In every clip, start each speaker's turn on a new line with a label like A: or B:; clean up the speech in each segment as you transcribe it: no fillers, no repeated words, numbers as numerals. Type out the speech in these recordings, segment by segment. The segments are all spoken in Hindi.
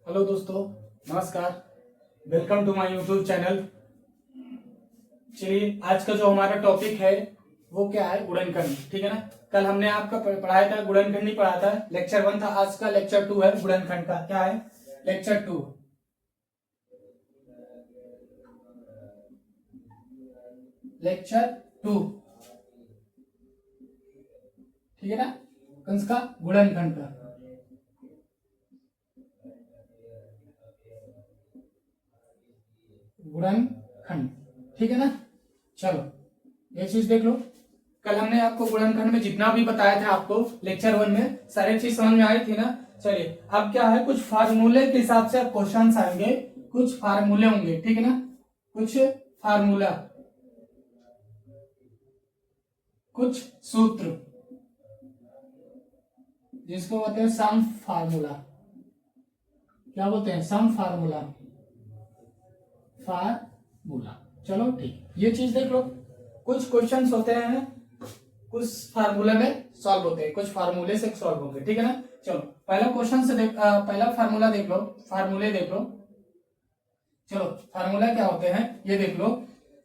A: हेलो दोस्तों, नमस्कार। Welcome to my YouTube channel. चलिए, आज का जो हमारा टॉपिक है वो क्या है? गुणनखंड। ठीक है ना। कल हमने आपका पढ़ाया था, गुणनखंड ही पढ़ा था। लेक्चर 1 था, आज का लेक्चर 2 है गुणनखंड का। क्या है? लेक्चर 2। लेक्चर 2, ठीक है ना। कंस का गुणनखंड का। गुणनखंड, ठीक है ना। चलो, ये चीज देख लो। कल हमने आपको गुणनखंड में जितना भी बताया था आपको लेक्चर 1 में, सारी चीज समझ में आई थी ना। चलिए, अब क्या है, कुछ फार्मूले के हिसाब से अब क्वेश्चंस आएंगे। कुछ फार्मूले होंगे, ठीक है ना। कुछ फार्मूला, कुछ सूत्र, जिसको बोलते हैं सम फार्मूला। क्या बोलते हैं? सम फार्मूला। फार्मूला। चलो ठीक, ये चीज देख लो। कुछ क्वेश्चंस होते हैं, कुछ फार्मूले में सॉल्व होते हैं, कुछ फार्मूले से सॉल्व होंगे, ठीक है ना। चलो, पहला क्वेश्चन से पहला फार्मूला देख लो, फार्मूले देख लो। चलो, फार्मूला क्या होते हैं ये देख लो।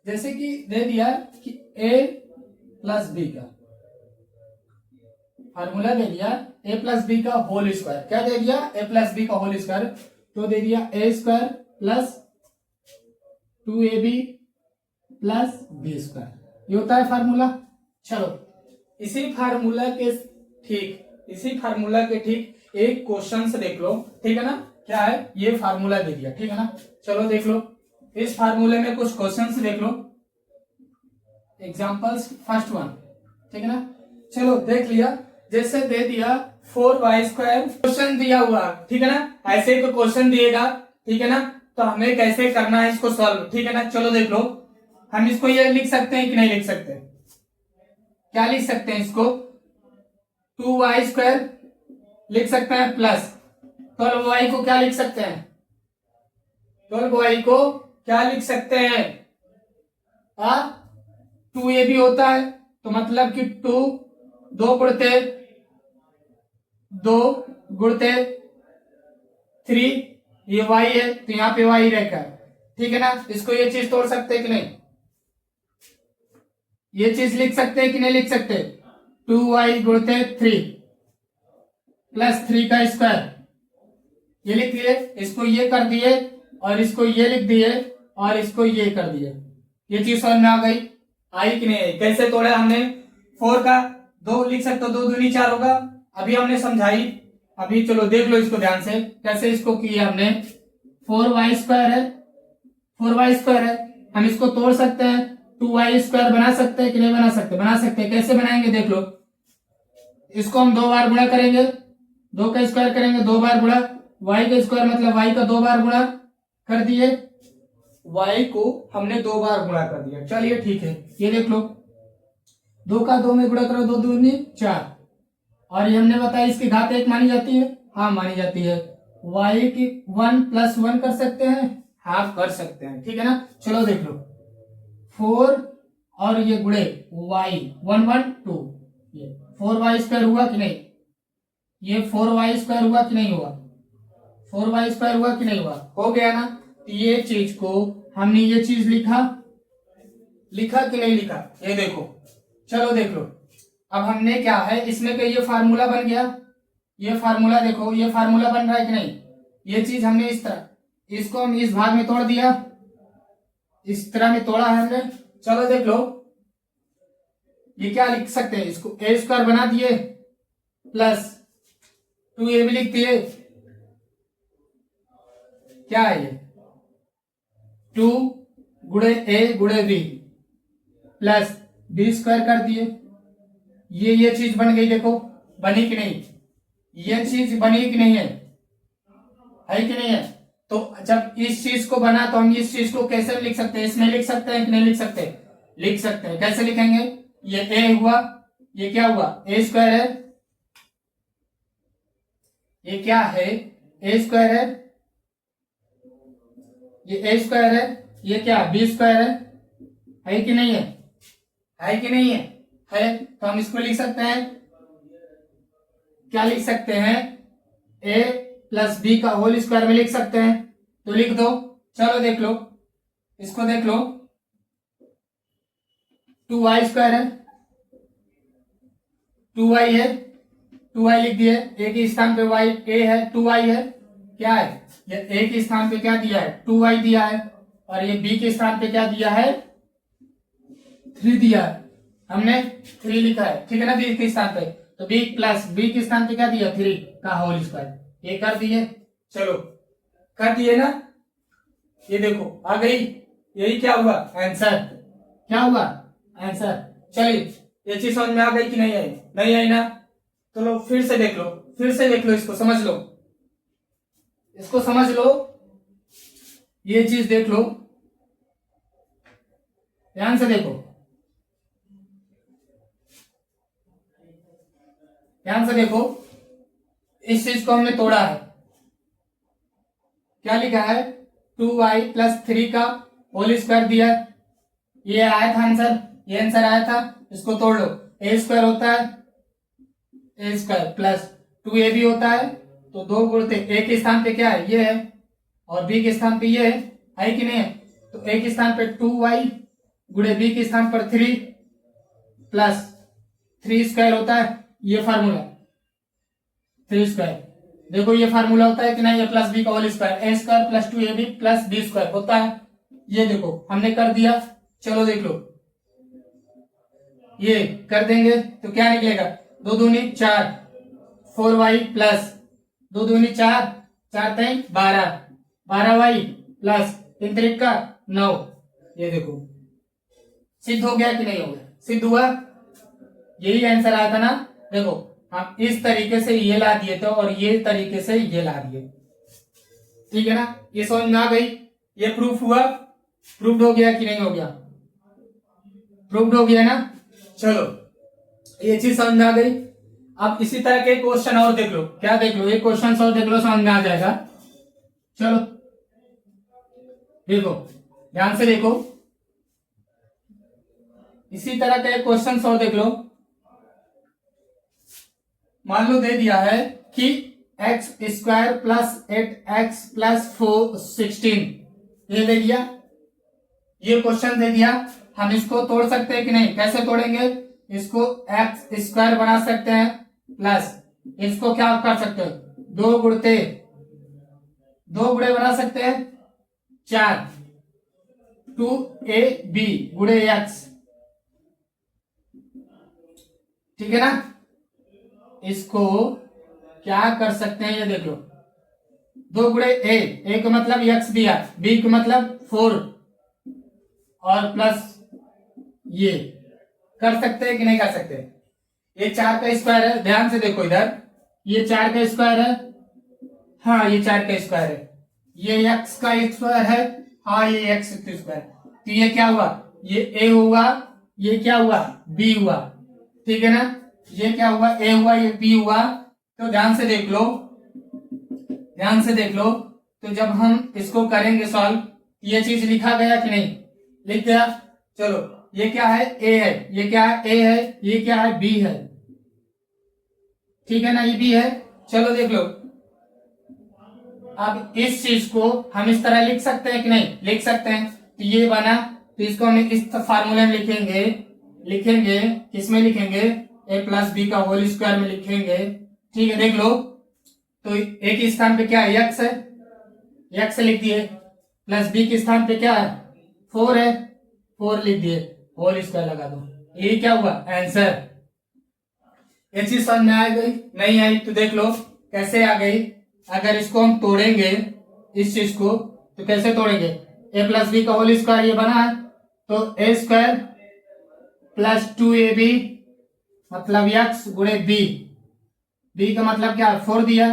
A: जैसे कि दे दिया कि a प्लस बी का फार्मूला दे दिया, a प्लस बी का होल स्क्वायर। क्या दे दिया? a प्लस बी का होल स्क्वायर। तो दे दिया a square plus 2ab plus B square. ये होता है फार्मूला। चलो, इसी फार्मूला के ठीक एक क्वेश्चन से देख लो, ठीक है ना। क्या है? ये फार्मूला दे दिया, ठीक है ना। चलो देख लो, इस फार्मूले में कुछ क्वेश्चन से देख लो। एग्जांपल्स फर्स्ट वन, ठीक है ना। चलो देख लिया। जैसे दे दिया 4y² क्वेश्चन दिया हुआ, ठीक है ना। ऐसे तो क्वेश्चन दिएगा, ठीक है ना। तो हमें कैसे करना है इसको सॉल्व, ठीक है ना। चलो देख लो, हम इसको ये लिख सकते हैं कि नहीं लिख सकते? क्या लिख सकते हैं इसको? 2y² लिख सकते हैं प्लस 12y को क्या लिख सकते हैं? 12y को क्या लिख सकते हैं? 2ab होता है, तो मतलब कि 2 गुणते 3, ये y है तो यहाँ पे y रहेगा, ठीक है ना। इसको ये चीज तोड़ सकते हैं कि नहीं? ये चीज लिख सकते हैं कि नहीं लिख सकते? 2y गुणते 3 प्लस 3 का स्क्वायर, ये लिख दिए। इसको ये कर दिए और इसको ये लिख दिए और इसको ये कर दिए। ये चीज समझ में आ गई? आई कि नहीं आई? कैसे तोड़ा हमने? 4 का 2 लिख सकते हो, 2 दूनी 4 होगा। अभी हमने समझाई। अभी चलो देख लो इसको ध्यान से, कैसे इसको किया हमने। 4y² है, 4y² है, हम इसको तोड़ सकते हैं। 2y² बना सकते हैं कि नहीं बना सकते? बना सकते हैं। कैसे बनाएंगे देख लो। इसको हम 2 बार गुणा करेंगे, 2 का स्क्वायर करेंगे, 2 बार गुणा। y का स्क्वायर मतलब y का 2 बार गुणा कर दिए। y को हमने 2 बार गुणा कर दिया। चलिए ठीक है, ये देख लो। 2 का 2 में गुणा करो, 2 दूनी 4। और ये हमने बताया इसकी घात 1 मानी जाती है। हाँ, मानी जाती है। y की 1 + 1 कर सकते हैं? हाँ, कर सकते हैं, ठीक है ना। चलो देख लो, 4 और ये गुणे y 1 1 2, ये 4y² हुआ कि नहीं? ये 4y² हुआ कि नहीं हुआ? 4y² हुआ कि नहीं हुआ? हो गया ना। तो ये चीज को हमने ये चीज लिखा कि नहीं लिखा? ये देखो, चलो देख लो। अब हमने क्या है इसमें का ये फार्मूला बन गया। ये फार्मूला देखो, ये फार्मूला बन रहा है कि नहीं? ये चीज हमने इस तरह, इसको हम इस भाग में तोड़ दिया, इस तरह में तोड़ा है हमने। चलो देख लो, ये क्या लिख सकते हैं? इसको a² बना दिए प्लस 2ab लिख दिए। क्या है ये? 2 गुणे a गुणे b प्लस b² कर दिए। ये चीज बन गई, देखो बनी कि नहीं? ये चीज बनी कि नहीं है? है कि नहीं है? तो जब इस चीज को बना तो हम इस चीज को कैसे लिख सकते हैं? इसमें लिख सकते हैं कि नहीं लिख सकते? लिख सकते हैं। कैसे लिखेंगे? ये a हुआ, ये क्या हुआ? a² है। ये क्या है? a² है। ये a² है, ये क्या b² है कि नहीं है? है कि नहीं है? है। तो हम इसको लिख सकते हैं, क्या लिख सकते हैं? a प्लस बी का होल स्क्वायर में लिख सकते हैं, तो लिख दो। चलो देख लो, इसको देख लो, 2y स्क्वायर है, 2y है, 2y लिख दिए, एक ही स्थान पे y a है, 2y है, क्या है ये a के स्थान पे क्या दिया है 2y दिया है, और ये b के स्थान पे क्या दिया है 3 दिया है, हमने 3 लिखा है, ठीक है ना, b के स्थान पे, तो b प्लस b के स्थान पे क्या दिया 3 का होल स्क्वायर, ये कर दिए। चलो कर दिए ना, ये देखो आ गई, यही क्या हुआ आंसर, क्या हुआ आंसर। चलिए ये चीज समझ में आ गई कि नहीं आई, नहीं आई ना, तो लो फिर से देख लो, फिर से देख लो, इसको समझ लो, इसको समझ लो, ये चीज देख लो, ध्यान से देखो, ध्यान से देखो, इस चीज को हमने तोड़ा है, क्या लिखा है 2y प्लस 3 का होल स्क्वायर दिया है, ये आया था आंसर, ये आंसर आया था, इसको तोड़ लो, ए स्क्वायर होता है ए स्क्वायर प्लस 2ab होता है, तो 2 गुणते ए के स्थान पे क्या है ये है, और बी के स्थान पे ये है कि नहीं है, तो ए के स्थान पे 2y गुणे बी के स्थान पर 3 प्लस 3 स्क्वायर होता है, ये फार्मूला 3 स्क्वायर, देखो ये फार्मूला होता है कि नहीं, ये प्लस बी का whole square, a square plus 2ab plus B square होता है, ये देखो हमने कर दिया। चलो देख लो, ये कर देंगे तो क्या निकलेगा, 2 दूनी 4, 4y प्लस 2 दूनी 4, 4 3 12, 12y प्लस 3 3 का 9, ये देखो सिद्ध हो गया कि नहीं हो गया, सिद्ध हुआ, यही आंसर आया था ना। देखो हम इस तरीके से ये ला दिए थे और ये तरीके से ये ला दिए, ठीक है ना, ये समझ में आ गई, ये प्रूफ हुआ, प्रूफ हो गया कि नहीं हो गया, प्रूफ हो गया ना। चलो ये चीज समझ में आ गई, अब इसी तरह के क्वेश्चन और देख लो, क्या देख लो, ये क्वेश्चन और देख लो, समझ में आ जाएगा। चलो देखो ध्यान से देखो, इसी तरह के क्वेश्चन और देख लो, मान लो दे दिया है कि x square plus 8x plus 16, ये दे दिया, ये क्वेश्चन दे दिया, हम इसको तोड़ सकते हैं कि नहीं, कैसे तोड़ेंगे, इसको एक्स स्क्वायर बना सकते हैं प्लस इसको क्या कर सकते हैं 2 गुणते 2 गुणे बना सकते हैं 4, 2ab गुणे x, ठीक है ना, इसको क्या कर सकते हैं ये देख लो, 2 गुणे ए का मतलब x दिया, b का मतलब 4 और प्लस ये कर सकते हैं कि नहीं कर सकते, ये 4 का स्क्वायर है, ध्यान से देखो इधर, ये 4 का स्क्वायर है, हाँ ये 4 का स्क्वायर है, ये x का स्क्वायर है, हाँ ये x का स्क्वायर, तो ये क्या हुआ, ये a हुआ, ये क्या हुआ b हुआ, ठीक है ना, ये क्या हुआ a हुआ, ये b हुआ, तो ध्यान से देख लो, ध्यान से देख लो, तो जब हम इसको करेंगे सॉल्व, ये चीज लिखा गया कि नहीं, लिख गया। चलो ये क्या है a है, ये क्या है a है, ये क्या है b है, ठीक है ना, ये b है। चलो देख लो, अब इस चीज को हम इस तरह लिख सकते हैं कि नहीं, लिख सकते हैं, तो ये बना, तो इसको हम इस फार्मूले में लिखेंगे, लिखेंगे किसमें लिखेंगे, a प्लस बी का होल स्क्वायर में लिखेंगे, ठीक है, देख लो, तो a के स्थान पे क्या है x है, x लिख दिए, प्लस b के स्थान पे क्या है 4 है, 4 लिख दिए, होल स्क्वायर लगा दो, ये क्या हुआ आंसर। ये चीज समझ में आ गई, नहीं आई तो देख लो कैसे आ गई, अगर इसको हम तोड़ेंगे इस चीज को, तो कैसे तोड़ेंगे, a प्लस बी का होल स्क्वायर ये बना है, तो a स्क्वायर प्लस 2ab मतलब x गुणे b का मतलब क्या है 4 दिया,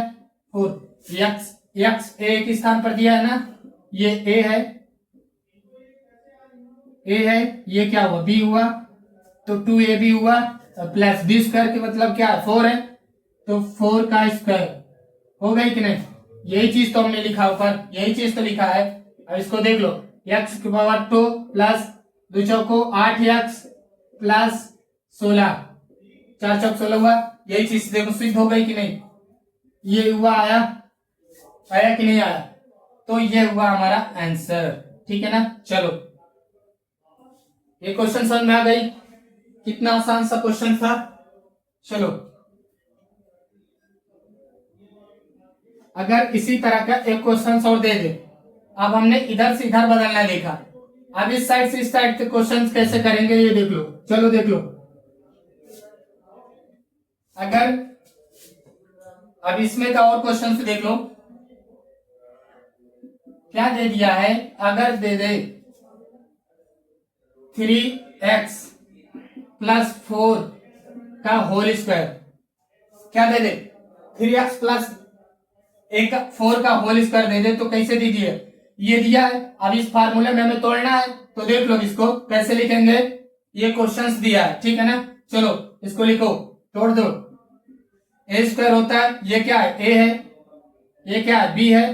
A: 4 x a के स्थान पर दिया है ना, ये a है, ये क्या हुआ b हुआ, तो 2ab हुआ, प्लस b स्क्वायर के मतलब क्या है 4 है, तो 4 का स्क्वायर हो गई कि नहीं, यही चीज तो हमने लिखा ऊपर, यही चीज तो लिखा है। अब इसको देख लो, x की पावर 2 प्लस 2 चौको 8x प्लस 16, 4 चौक 16 हुआ, यही चीज देखो सिद्ध हो गई कि नहीं, ये हुआ आया, आया कि नहीं आया? तो ये हुआ हमारा आंसर, ठीक है ना। चलो ये क्वेश्चन समझ में आ गई, कितना आसान सा क्वेश्चन था। चलो अगर इसी तरह का एक क्वेश्चन और दे दे, अब हमने इधर से इधर बदलना देखा, अब इस साइड से इस साइड के क्वेश्चंस कैसे करेंगे ये देख लो। चलो देख लो, अगर अब इसमें का और क्वेश्चन देख लो, क्या दे दिया है, अगर दे दे 3x प्लस 4 का होल स्क्वायर, क्या दे दे 3x प्लस 4 का होल स्क्वायर दे दे, तो कैसे दी है, ये दिया है। अब इस फार्मूले में हमें तोड़ना है, तो देख लो इसको कैसे लिखेंगे, ये क्वेश्चंस दिया है, ठीक है ना। चलो इसको लिखो, तोड़ दो। ए स्क्वायर होता है, ये क्या है, ए है, ये क्या है, बी है,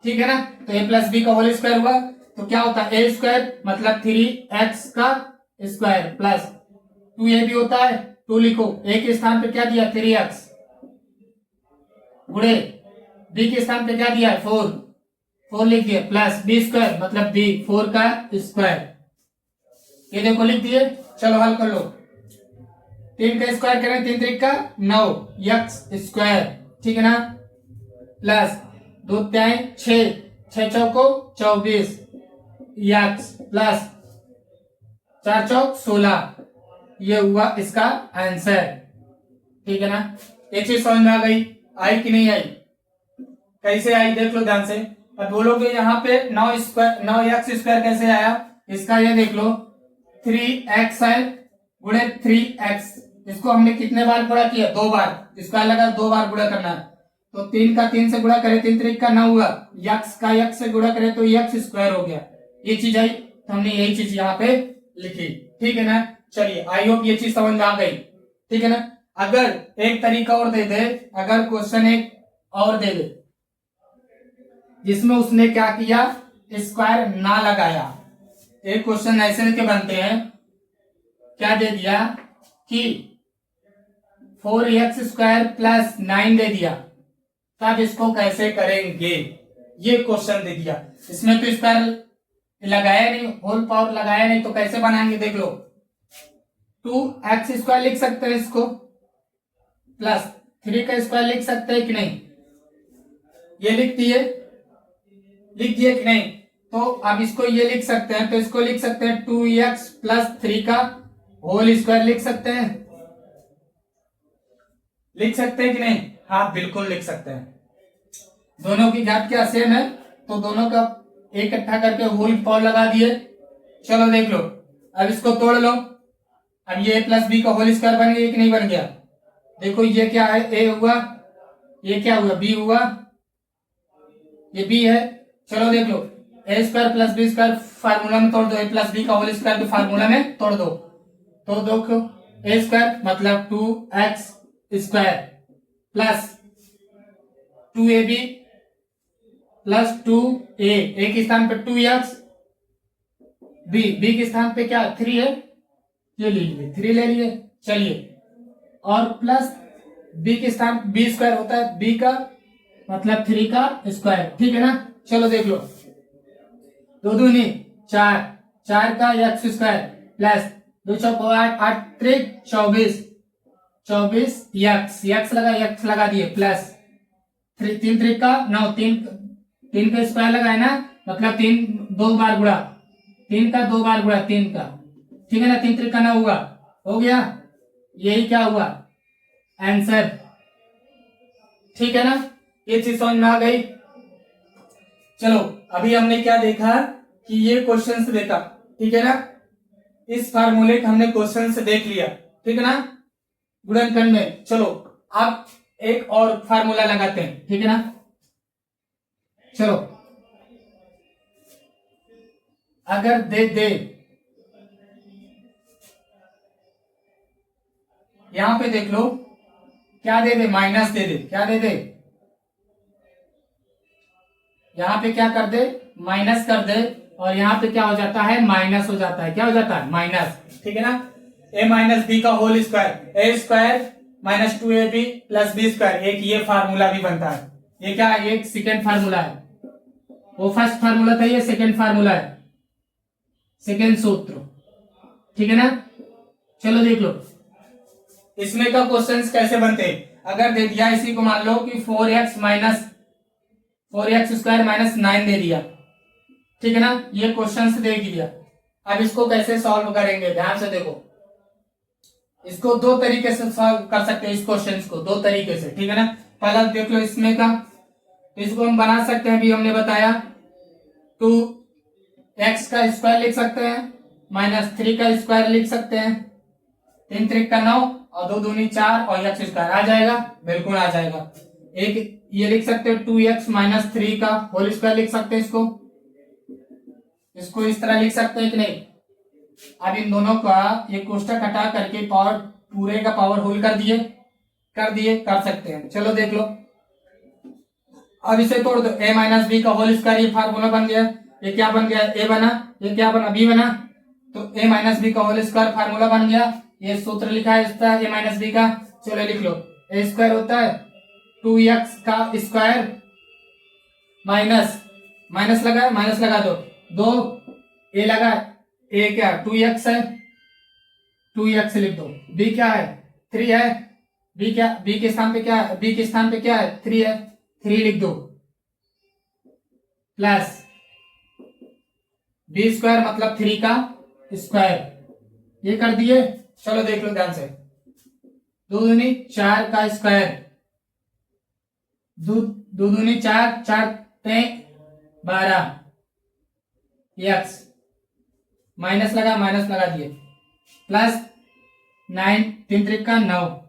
A: ठीक है ना। तो ए प्लस बी का होल स्क्वायर हुआ, तो क्या होता है, ए स्क्वायर मतलब 3x का स्क्वायर प्लस 2ab होता है, 2 लिखो, ए के स्थान पे क्या दिया 3x, गुणे बी के स्थान पे क्या दिया है 4 लिख दिया, प्लस बी स्क्वायर मतलब बी 4 का स्क्वायर, ये देखो लिख दिए। चलो हल कर लो, 3 का स्क्वायर करें 3 3 का 9 x स्क्वायर, ठीक है ना, प्लस 2 3 6 6 चौको 24 x प्लस 4 चौक 16, ये हुआ इसका आंसर, ठीक है ना। एक चीज समझ में आ गई, आई कि नहीं आई, कैसे आई देख लो ध्यान से। अब बोलोगे यहाँ पे 9x स्क्वायर कैसे आया, इसका ये देख लो 3x है गुणे 3x, इसको हमने कितने बार गुणा किया, 2 बार, स्क्वायर लगा 2 बार गुणा करना है, तो 3 का 3 से गुणा करे 3 3 का 9 हुआ, x का x से गुणा करे तो x स्क्वायर हो गया, ये चीज आई, तो हमने यही चीज यहाँ पे लिखी, ठीक है ना। चलिए आई होप ये चीज समझ में आ गई, ठीक है ना। अगर एक तरीका और दे दे, अगर क्वेश्चन एक और दे दे जिसमें उसने क्या किया, स्क्वायर ना लगाया, एक क्वेश्चन ऐसे के बनते हैं, क्या दे दिया कि 4x स्क्वायर प्लस 9 दे दिया, तब इसको कैसे करेंगे, ये क्वेश्चन दे दिया, इसमें तो स्क्वायर लगाया नहीं, होल पावर लगाया नहीं, तो कैसे बनाएंगे देख लो, 2x स्क्वायर लिख सकते हैं इसको, प्लस 3 का स्क्वायर लिख सकते हैं कि नहीं, ये लिख दिए कि नहीं, तो अब इसको ये लिख सकते हैं, तो इसको लिख सकते हैं 2x प्लस 3 का होल स्क्वायर लिख सकते हैं कि नहीं, हाँ बिल्कुल लिख सकते हैं, दोनों की घात क्या सेम है, तो दोनों का इकट्ठा करके होल पावर लगा दिए। चलो देख लो, अब इसको तोड़ लो, अब ये प्लस बी का होल स्क्वायर बन गया कि नहीं बन गया, देखो ये क्या है, ए हुआ, ये क्या हुआ, बी हुआ, ये बी है। चलो देख लो, a square plus B square formula में तोड़ दो, ए प्लस बी का होल स्क्वायर भी फार्मूला में तोड़ दो, तो देखो ए स्क्वायर मतलब 2x square plus 2ab plus 2a, ए के स्थान पे 2x, बी के स्थान पे क्या 3 है, ये ले लिए 3 ले लिए, चलिए, और प्लस बी के स्थान बी स्क्वायर होता है बी का मतलब 3 का स्क्वायर, ठीक है ना। चलो देख लो, 2 दूनी 4, 4 का x स्क्वायर प्लस 2 चौको 8, 8 3 24, 24 x लगा दिए, प्लस 3 3 का 9, 3 का स्क्वायर लगाए ना, मतलब 3 2 बार गुणा, 3 का 2 बार गुणा 3 का, ठीक है ना, 3 3 का 9 हुआ, हो गया, यही क्या हुआ आंसर, ठीक है ना, ये चीज समझ में आ गई। चलो अभी हमने क्या देखा कि ये क्वेश्चंस देखा, ठीक है ना, इस फार्मूले का हमने क्वेश्चंस देख लिया, ठीक है ना, गुणनखंड में। चलो अब एक और फार्मूला लगाते हैं, ठीक है ना। चलो अगर दे यहां पे देख लो, क्या दे माइनस दे क्या दे यहां पे क्या कर दे, माइनस कर दे, और यहाँ पे क्या हो जाता है, माइनस हो जाता है, क्या हो जाता है माइनस, ठीक है ना। a माइनस बी का whole square, a square minus 2ab plus B square, एक ये फार्मूला भी बनता है, ये क्या है, एक सेकेंड फार्मूला है, वो फर्स्ट फार्मूला था, ये सेकेंड फार्मूला है, सेकेंड सूत्र, ठीक है ना। चलो देख लो इसमें का क्वेश्चंस कैसे बनते हैं। अगर दे दिया इसी को, मान लो कि 4x स्क्वायर माइनस 9 दे दिया, ठीक है ना, ये क्वेश्चंस दे दिया। अब इसको कैसे सॉल्व करेंगे, ध्यान से देखो। इसको दो तरीके से सॉल्व कर सकते हैं, इस क्वेश्चन को दो तरीके से, ठीक है ना। पहला देख लो इसमें का, इसको हम बना सकते हैं, अभी हमने बताया 2x का स्क्वायर लिख सकते हैं, माइनस 3 का स्क्वायर लिख सकते हैं, 3 3 का 9 और 2 दूनी 4 और x स्क्वायर आ जाएगा, बिल्कुल आ जाएगा। एक ये लिख सकते हैं 2x माइनस 3 का होल स्क्वायर लिख सकते हैं, इसको इस तरह लिख सकते हैं कि नहीं। अब इन दोनों का ये कोष्टक हटा करके पावर पूरे का पावर होल कर कर सकते हैं। चलो देख लो, अब इसे तोड़ दो, a माइनस बी का होल स्क्वायर, ये फार्मूला बन गया। ये क्या बन गया, a बना, ये क्या बना, b बना, तो a माइनस बी का होल स्क्वायर फार्मूला बन गया। ये सूत्र लिखा है इसका a माइनस बी का। चलो लिख लो, a स्क्वायर होता है 2x का स्क्वायर माइनस लगा दो, 2 a लगा, a क्या 2x है, 2x लिख दो, b क्या है 3 है, b के स्थान पे क्या है, b के स्थान पे क्या है 3 है, 3 लिख दो, प्लस b स्क्वायर मतलब 3 का स्क्वायर, ये कर दिए। चलो देख लो ध्यान से, 2 दूनी 4 का स्क्वायर, 2 दूनी 4, 4 12 x माइनस लगा दिए, प्लस 9 3 3 का 9,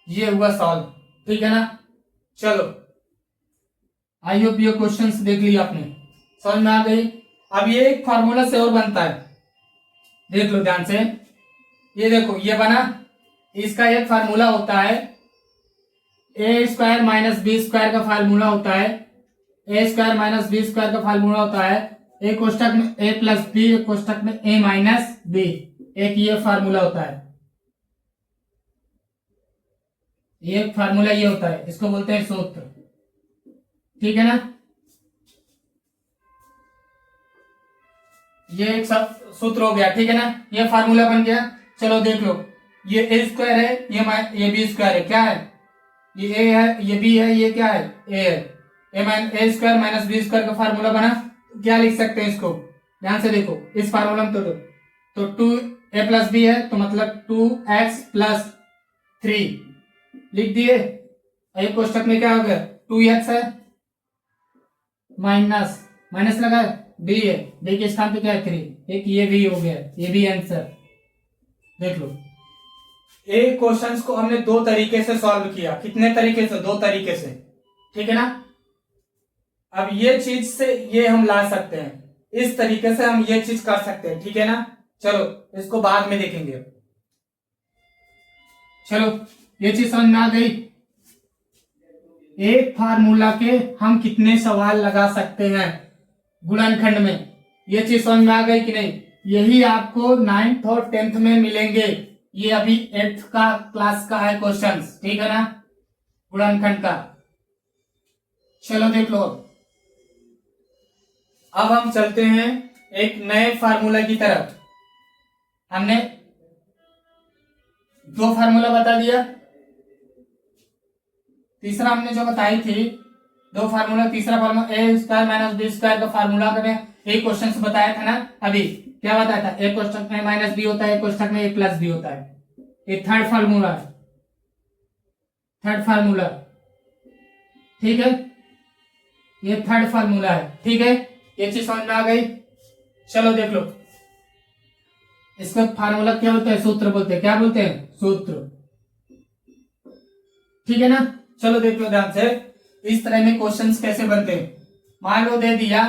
A: ये हुआ सॉल्व, ठीक है ना। चलो आई होप ये क्वेश्चंस देख लिया आपने, समझ में आ गई। अब ये एक फार्मूला से और बनता है, देख लो ध्यान से, ये देखो ये बना, इसका एक फार्मूला होता है a square minus B square का फार्मूला होता है, a square minus B square का फार्मूला होता है, एक कोष्टक में ए प्लस बी, एक कोष्टक में ए माइनस बी, एक ये फार्मूला होता है, ये फार्मूला ये होता है, इसको बोलते हैं सूत्र, ठीक है ना। ये एक सब सूत्र हो गया, ठीक है ना, ये फार्मूला बन गया। चलो देख लो, ये ए स्क्वायर है, ये बी स्क्वायर है, क्या है, ये ए है, ये बी है, ये क्या है ए है, a square minus B square का फार्मूला बना। क्या लिख सकते हैं इसको, ध्यान से देखो, इस फार्मूला में तो 2a प्लस बी है, तो मतलब 2x प्लस 3 लिख दिए। एक कोष्टक में क्या हो गया, 2x है माइनस लगा, b है, b के स्थान पे क्या है 3, एक ये भी हो गया, ये भी आंसर। देख लो, एक क्वेश्चंस को हमने दो तरीके से सॉल्व किया, कितने तरीके से, दो तरीके से, ठीक है ना। अब ये चीज से ये हम ला सकते हैं, इस तरीके से हम ये चीज कर सकते हैं, ठीक है ना। चलो इसको बाद में देखेंगे। चलो ये चीज समझ में आ गई। एक फार्मूला के हम कितने सवाल लगा सकते हैं गुणनखंड में, ये चीज समझ में आ गई कि नहीं। यही आपको 9th और 10th में मिलेंगे, ये अभी 8th का क्लास का है क्वेश्चंस, ठीक है ना, गुणनखंड का। चलो देख लो, अब हम चलते हैं एक नए फार्मूला की तरफ। हमने दो फार्मूला बता दिया, तीसरा हमने जो बताई थी दो फार्मूला, तीसरा फार्मूला ए स्क्वायर माइनस बी स्क्वायर का फार्मूला में एक क्वेश्चन से बताया था ना, अभी क्या बताया था, एक कोष्टक में माइनस बी होता है, एक कोष्टक में ए प्लस बी होता है, ये थर्ड फार्मूला, ठीक है, ये थर्ड फार्मूला है, ठीक है, ये चीज समझ में आ गई। चलो देख लो, इसका फार्मूला क्या बोलते हैं, सूत्र बोलते हैं, क्या बोलते हैं, सूत्र, ठीक है ना। चलो देख लो ध्यान से, इस तरह में क्वेश्चंस कैसे बनते हैं। मान लो दे दिया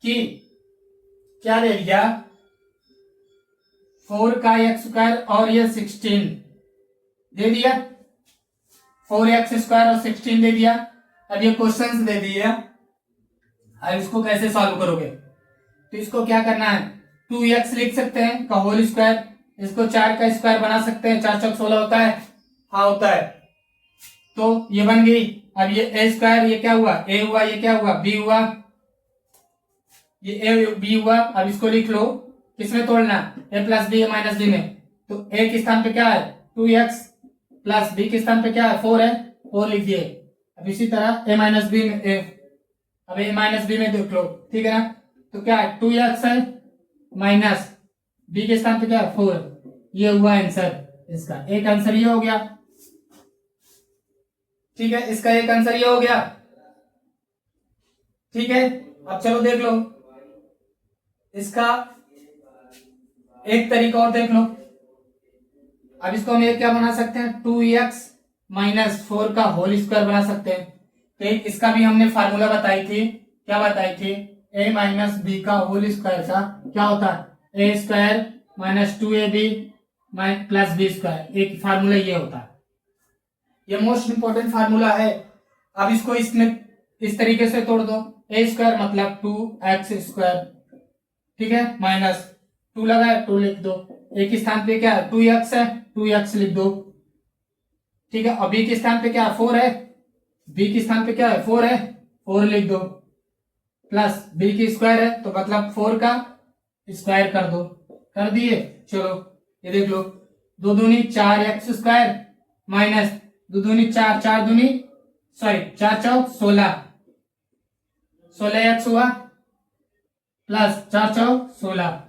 A: कि क्या दे दिया, 4 का एक्स स्क्वायर और ये 16 दे दिया, 4x स्क्वायर और 16 दे दिया। अब ये क्वेश्चंस दे दिया, अब इसको कैसे सॉल्व करोगे, तो इसको क्या करना है, 2x लिख सकते हैं का होल स्क्वायर, इसको 4 का स्क्वायर बना सकते हैं, 4 चौक 16 होता है, हाँ होता है, तो ये बन गई। अब ये ए स्क्वायर, ये क्या हुआ, ए हुआ, ये क्या हुआ, बी हुआ, ये ए बी हुआ। अब इसको लिख लो, किसमें तोड़ना, ए प्लस बी, ए माइनस बी में। तो ए के स्थान पे क्या है 2x, प्लस बी के स्थान पे क्या है 4 है, 4 लिख दिए। अब इसी तरह ए माइनस बी में अब ए माइनस बी में देख लो, ठीक है ना। तो क्या है 2x है, माइनस बी के स्थान पे क्या है 4। ये हुआ आंसर इसका, एक आंसर ये हो गया, ठीक है। इसका एक आंसर ये हो गया, ठीक है। अब चलो देख लो, इसका एक तरीका और देख लो। अब इसको हम एक क्या बना सकते हैं, 2x माइनस 4 का होल स्क्वायर बना सकते हैं। तो एक इसका भी हमने फार्मूला बताई थी, क्या बताई थी, a माइनस बी का होल स्क्वायर का क्या होता है, a square minus 2ab plus B square. एक फार्मूला ये होता है, ये मोस्ट इंपॉर्टेंट फार्मूला है। अब इसको इसमें इस तरीके से तोड़ दो, ए स्क्वायर मतलब 2x स्क्वायर, ठीक है, माइनस 2 लगा है 2 लिख दो, ए के स्थान पे क्या है 2x है, 2x लिख दो, ठीक है। और बी के स्थान पे क्या है 4 है, बी के स्थान पे क्या है 4 है, 4 लिख दो, प्लस बी की स्क्वायर है तो मतलब 4 का स्क्वायर कर दो, कर दिए। चलो ये देख लो, 2 दूनी 4x स्क्वायर माइनस 2 दूनी 4, 4 दूनी 4 चौक 16, 16x हुआ प्लस 4 चौक 16,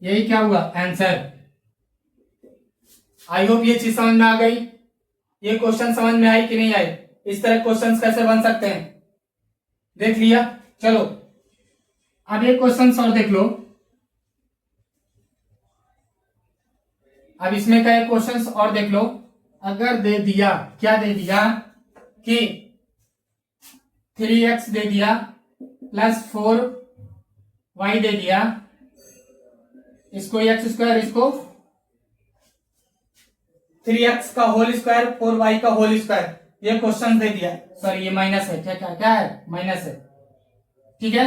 A: यही क्या हुआ आंसर। आई होप ये चीज समझ में आ गई। ये क्वेश्चन समझ में आई कि नहीं आई, इस तरह क्वेश्चंस कैसे बन सकते हैं देख लिया। चलो अब ये क्वेश्चन और देख लो। अब इसमें का एक क्वेश्चन और देख लो। अगर दे दिया, क्या दे दिया कि 3x दे दिया प्लस 4y दे दिया, इसको x स्क्वायर, इसको 3x का होल स्क्वायर 4y का होल स्क्वायर, ये क्वेश्चन दे दिया। सॉरी ये माइनस है, क्या क्या क्या है माइनस है, ठीक है,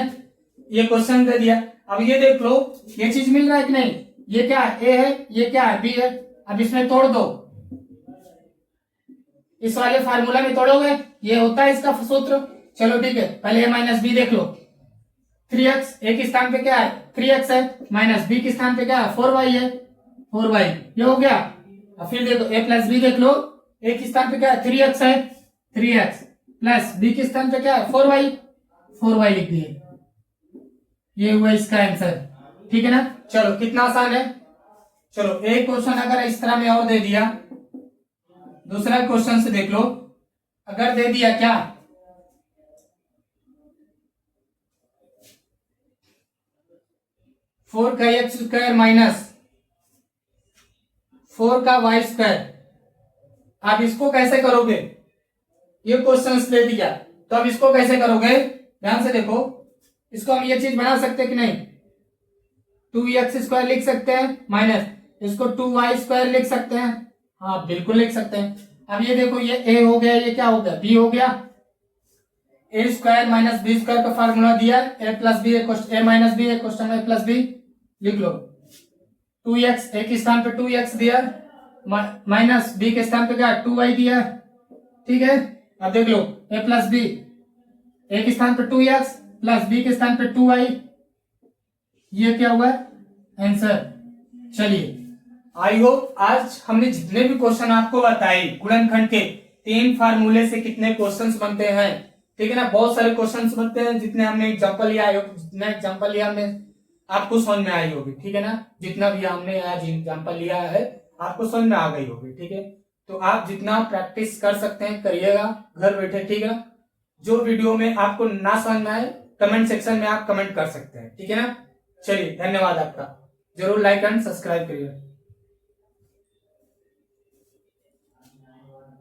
A: ये क्वेश्चन दे दिया। अब ये देख लो ये चीज मिल रहा है कि नहीं, ये क्या है ए है, ये क्या है बी है। अब इसमें तोड़ दो, इस वाले फार्मूला में तोड़ोगे, ये होता है इसका सूत्र। चलो ठीक है, पहले ए माइनस बी देख लो, 3x ए के स्थान पे क्या है 3x है, माइनस बी के स्थान पे क्या है 4y है, 4y ये हो गया। अब फिर देखो ए प्लस बी देख लो, ए के स्थान पे क्या है 3x है, 3x प्लस बी के स्थान पे क्या है 4y, 4y लिख दिए, ये हुआ इसका आंसर, ठीक है ना। चलो कितना आसान है। चलो एक क्वेश्चन अगर इस तरह में और दे दिया, दूसरा क्वेश्चन से देख लो। अगर दे दिया क्या 4 का एक्स स्क्वायर माइनस 4 का वाई स्क्वायर, आप इसको कैसे करोगे, ये क्वेश्चन दे दिया तो अब इसको कैसे करोगे, ध्यान से देखो। इसको हम ये चीज बना सकते हैं कि नहीं, 2x स्क्वायर लिख सकते हैं माइनस इसको 2y स्क्वायर लिख सकते हैं, हाँ बिल्कुल लिख सकते हैं। अब ये देखो ये a हो गया, ये क्या हो गया b हो गया, a square minus B square का फार्मूला दिया a plus B a minus B है, क्वेश्चन में प्लस बी लिख लो। 2x a के स्थान पे 2x दिया माइनस b के स्थान पे क्या 2y दिया, ठीक है। अब देख लो a प्लस बी, a के स्थान पे 2x प्लस b के स्थान पे 2y, ये क्या हुआ आंसर। चलिए आई होप आज हमने जितने भी क्वेश्चन आपको बताए गुणनखंड के 3 फार्मूले से कितने क्वेश्चंस बनते हैं, ठीक है ना। बहुत सारे क्वेश्चंस बनते हैं, जितने हमने एग्जांपल लिया है, जितना एग्जांपल लिया हमने आपको समझ में आई होगी, ठीक है ना। जितना भी हमने आज एग्जांपल लिया है आपको समझ में आ गई होगी, ठीक है। तो आप जितना प्रैक्टिस कर सकते हैं करिएगा घर बैठे, ठीक है ना। जो वीडियो में आपको ना समझ में आए कमेंट सेक्शन में आप कमेंट कर सकते हैं, ठीक है ना। चलिए धन्यवाद आपका, जरूर लाइक एंड सब्सक्राइब करिए।